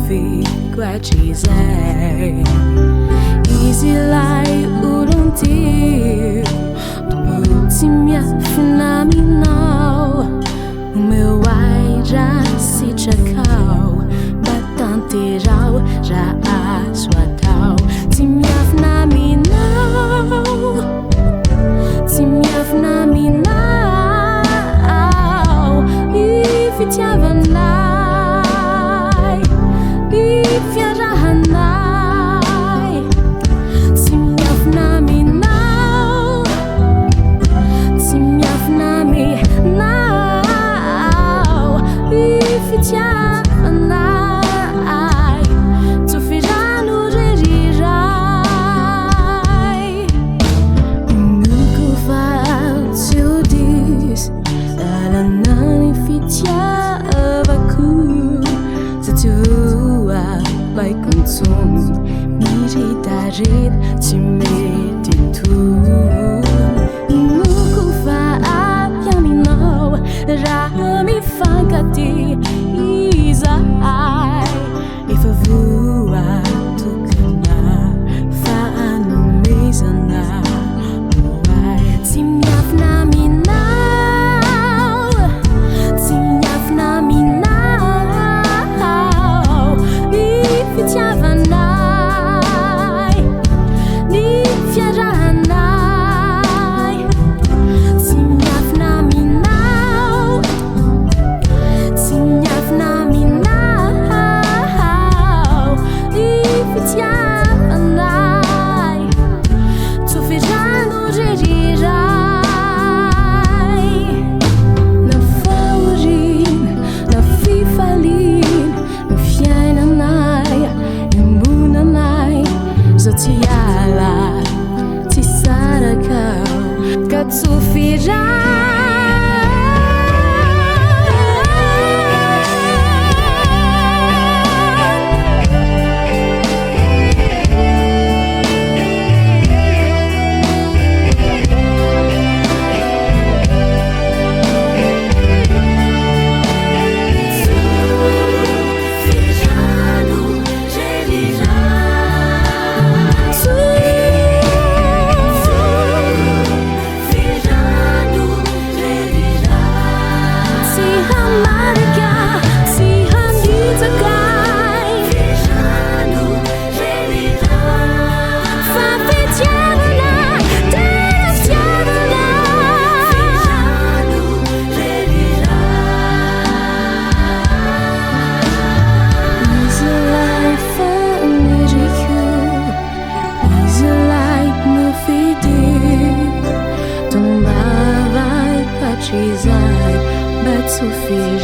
fico a dizer. Easy like urontiu, tu miafina, aminao. O meu ai já se chacau, bastante já a sua tal. Miafina, aminao, miafina, aminao. If it's yavanai, if yarahanai. Miafina, aminao, miafina, aminao. If it's yavanai, Tsofy Rano rerirai. Nunca faço diz, ela não fitiava-cu. Se tua vai consumir, miritare, te mete tu. Nunca faço aminao, rami fancati, isai. E favua tu cana, fano mesana. Miafina, aminao, miafina, aminao. If it's yavanai, if yarahanai. Miafina, aminao, miafina, aminao. If it's yavanai, Tsofy Rano rerirai. Na faurin, na fifalin, no fiainanai, imunanai. Zotiala, tisaracau, Tsofy Rano. Tsofy